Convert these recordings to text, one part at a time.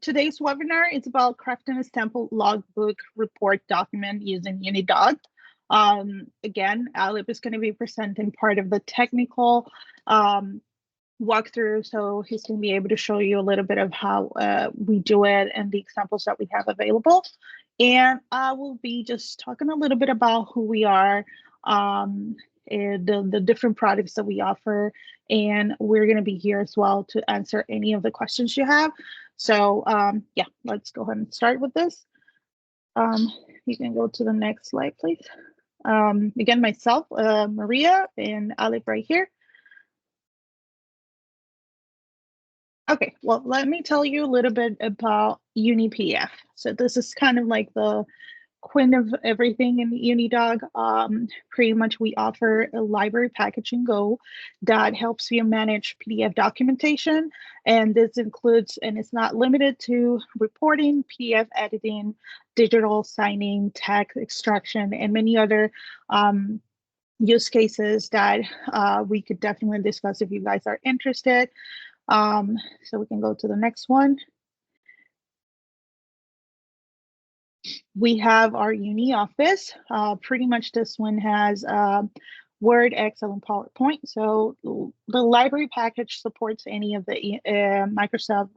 Today's webinar is about crafting a sample logbook report document using UniDoc. Again, Alip is going to be presenting part of the technical walkthrough, so he's going to be able to show you a little bit of how we do it and the examples that we have available. And I will be just talking a little bit about who we are, and the different products that we offer, and we're going to be here as well to answer any of the questions you have. So yeah, let's go ahead and start with this. You can go to the next slide, please. Again, myself, Maria, and Alip right here. Okay, well, let me tell you a little bit about UniPDF. So this is kind of like the queen of everything in UniDoc. Pretty much we offer a library package and go that helps you manage PDF documentation. And this includes, and it's not limited to, reporting, PDF editing, digital signing, text extraction, and many other use cases that we could definitely discuss if you guys are interested. So we can go to the next one. We have our Uni Office. Pretty much this one has Word, Excel, and PowerPoint. So the library package supports any of the Microsoft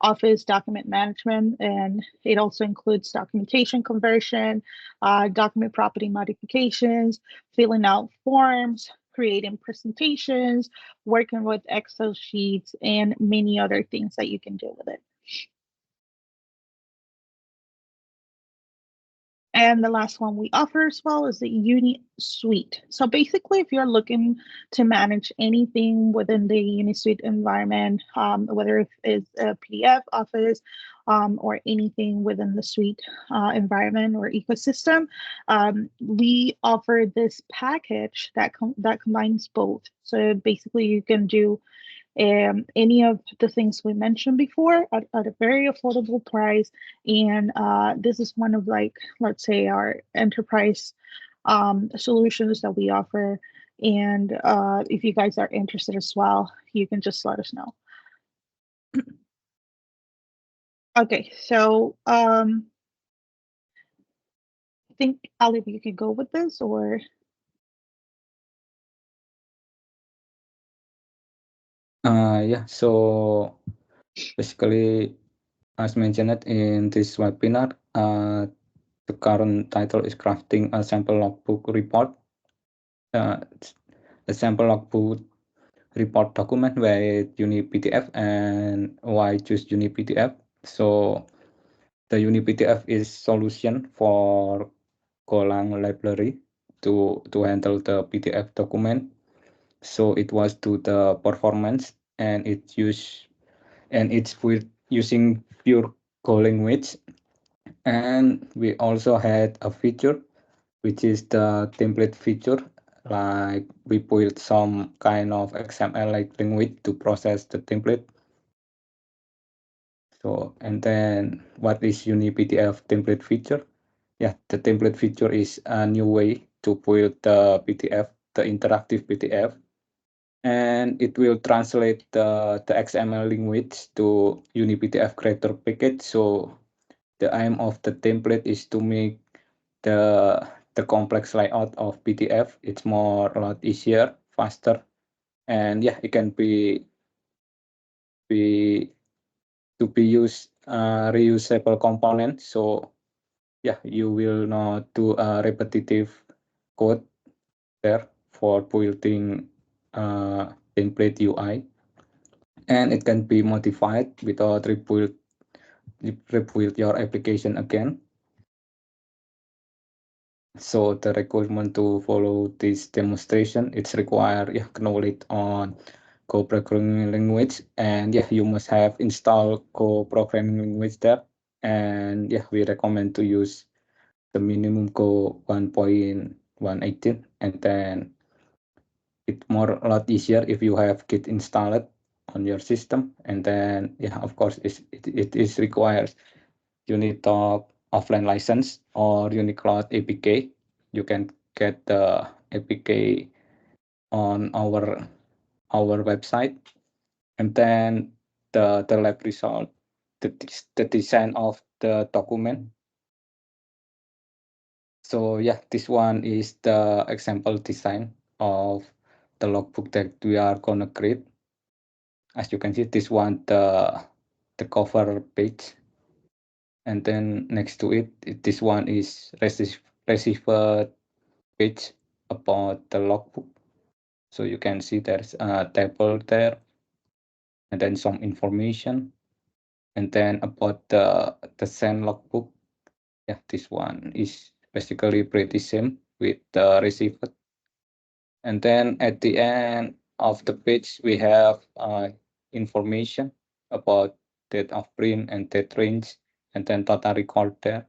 Office document management, and it also includes documentation conversion, document property modifications, filling out forms, creating presentations, working with Excel sheets, and many other things that you can do with it. And the last one we offer as well is the Uni Suite. So basically, if you're looking to manage anything within the Uni Suite environment, whether it's a PDF Office or anything within the Suite environment or ecosystem, we offer this package that combines both. So basically, you can do any of the things we mentioned before at a very affordable price. And this is one of, like, let's say, our enterprise solutions that we offer. And if you guys are interested as well, you can just let us know. Okay, so I think, Alip, you could go with this, or? Yeah, so basically, as mentioned in this webinar, the current title is crafting a sample logbook report. The sample logbook report document with UniPDF and why choose UniPDF. So the UniPDF is solution for 𝐭𝐡𝐢𝐬 library to handle the PDF document. So it was to the performance, and it's with using pure Go language. And we also had a feature, which is the template feature. Like we built some kind of XML like language to process the template. So, and then what is UniPDF template feature? Yeah, the template feature is a new way to build the PDF, the interactive PDF. And it will translate the XML language to UniPDF creator package. So the aim of the template is to make the complex layout of PDF. It's a lot easier, faster, and yeah, it can be used reusable components. So yeah, you will not do a repetitive code there for building template UI, and it can be modified without rebuild your application again. So the requirement to follow this demonstration, it's required knowledge on Go programming language, and yeah, you must have installed Go programming language there. And yeah, we recommend to use the minimum Go 1.118, and then it's a lot easier if you have Git installed on your system. And then yeah, of course, it is required UniDoc offline license or UniCloud APK. You can get the APK on our website. And then the lab result the design of the document. So yeah, this one is the example design of the logbook that we are gonna create. As you can see, this one the cover page, and then next to it, this one is receiver page about the logbook. So you can see there's a table there, and then some information, and then about the send logbook. Yeah, this one is basically pretty same with the receiver. And then at the end of the page, we have information about date of print and date range, and then data record there.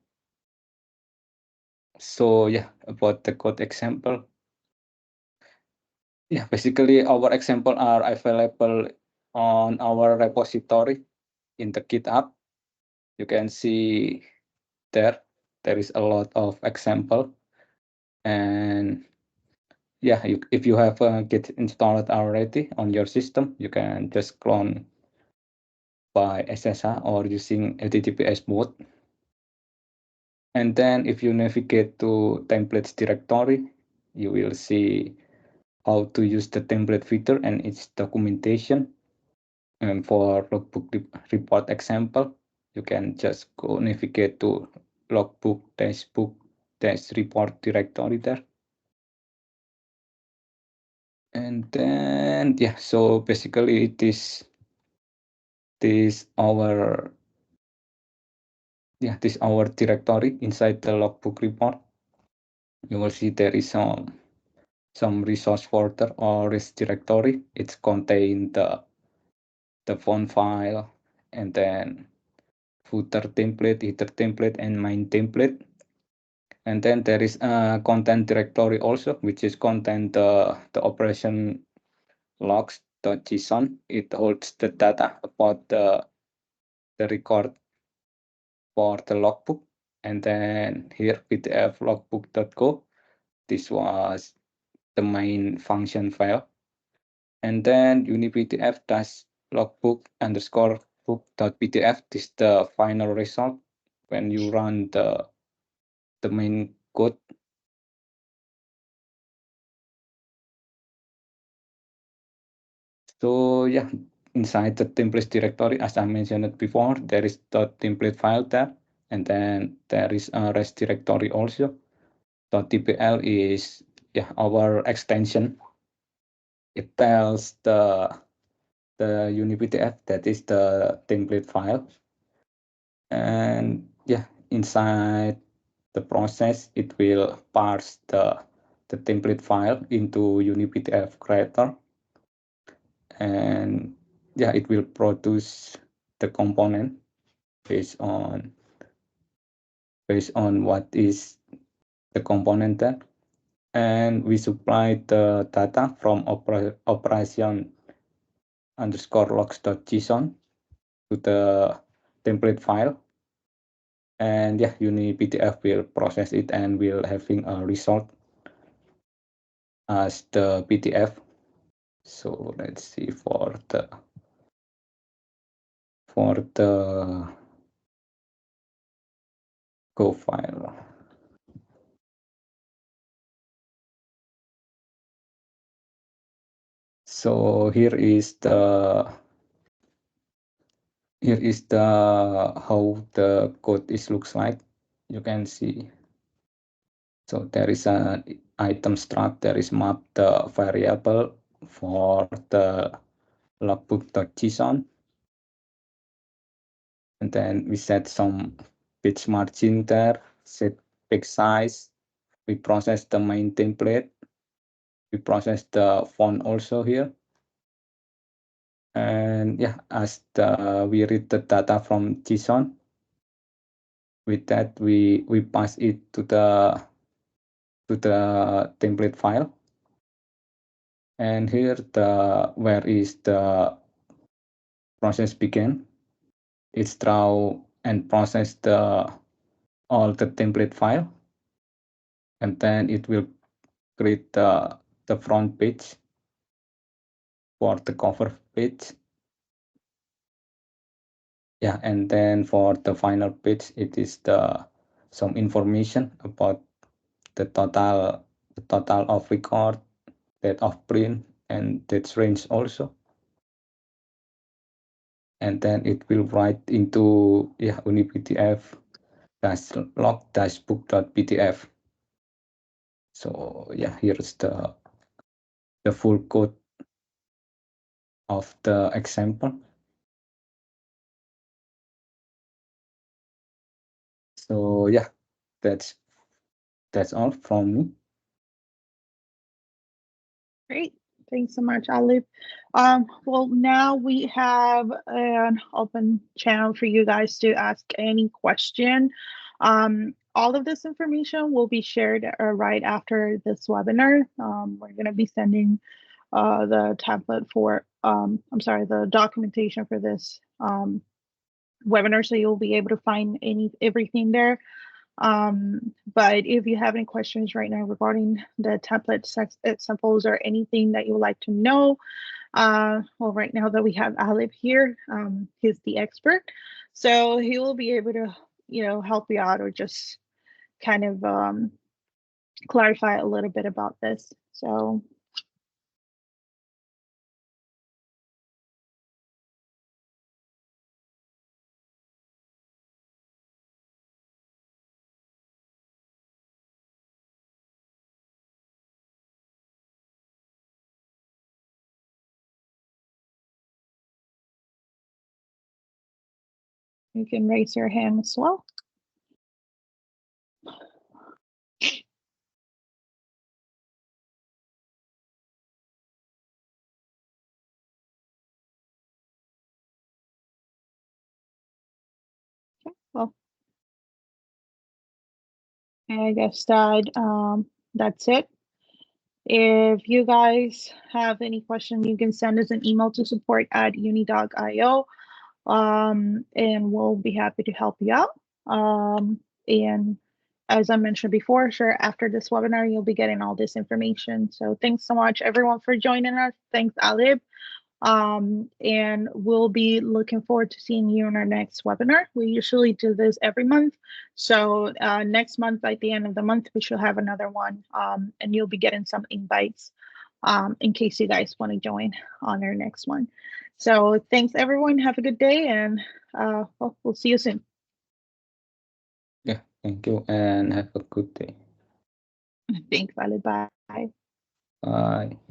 So yeah, about the code example. Yeah, basically our example are available on our repository in the GitHub. You can see there is a lot of example, and yeah, if you have Git installed already on your system, you can just clone by SSH or using HTTPS mode. And then if you navigate to templates directory, you will see how to use the template feature and its documentation. And for logbook report example, you can just go navigate to logbook dashbook dash report directory there. And then yeah, so basically this our directory inside the logbook report. You will see there is some resource folder or risk directory. It's contain the font file, and then footer template, header template, and main template. And then there is a content directory also, which is contain the operation logs.json. It holds the data about the record for the logbook. And then here pdf logbook.go. This was the main function file. And then unipdf dash logbook underscore book.pdf. This is the final result when you run the main code. So yeah, inside the templates directory, as I mentioned before, there is the template file there, and then there is a rest directory also. .tpl is our extension. It tells the unipdf that is the template file, and yeah, inside the process it will parse the template file into unipdf creator, and yeah, it will produce the component based on what is the component there. And we supply the data from operation underscore logs.json to the template file, and yeah, UniPDF will process it and will having a result as the PDF. So let's see for the Go file. So here is the how the code looks like. You can see. So there is an item struct. There is map the variable for the logbook.json, and then we set some page margin there, set page size. We process the main template. We process the font also here. And yeah, as we read the data from JSON, with that we pass it to the template file. And here where is the process begin. It's draw and process all the template file, and then it will create the front page for the cover page. Yeah, and then for the final page, it is some information about the total of record, date of print, and date range also. And then it will write into UniPDF -log-book.pdf. So yeah, here's the full code of the example. So yeah, that's all from me. Great. Thanks so much, 𝐲𝐸. Well, now we have an open channel for you guys to ask any question. All of this information will be shared right after this webinar. We're going to be sending the template for, the documentation for this webinar, so you'll be able to find everything there. But if you have any questions right now regarding the template samples or anything that you would like to know, well, right now that we have 𝐲𝐸 here, he's the expert, so he will be able to, help you out or just kind of clarify a little bit about this. So you can raise your hand as well. Okay, well, I guess that's it. If you guys have any question, you can send us an email to support@unidoc.io, and we'll be happy to help you out. And as I mentioned before, sure, after this webinar, you'll be getting all this information. So thanks so much, everyone, for joining us. Thanks, 𝐲𝐸. And we'll be looking forward to seeing you in our next webinar. We usually do this every month. So next month, at the end of the month, we should have another one, and you'll be getting some invites in case you guys want to join on our next one. So thanks, everyone. Have a good day, and well, we'll see you soon. Yeah, thank you, and have a good day. Thanks, 𝐲𝐸. Bye. Bye.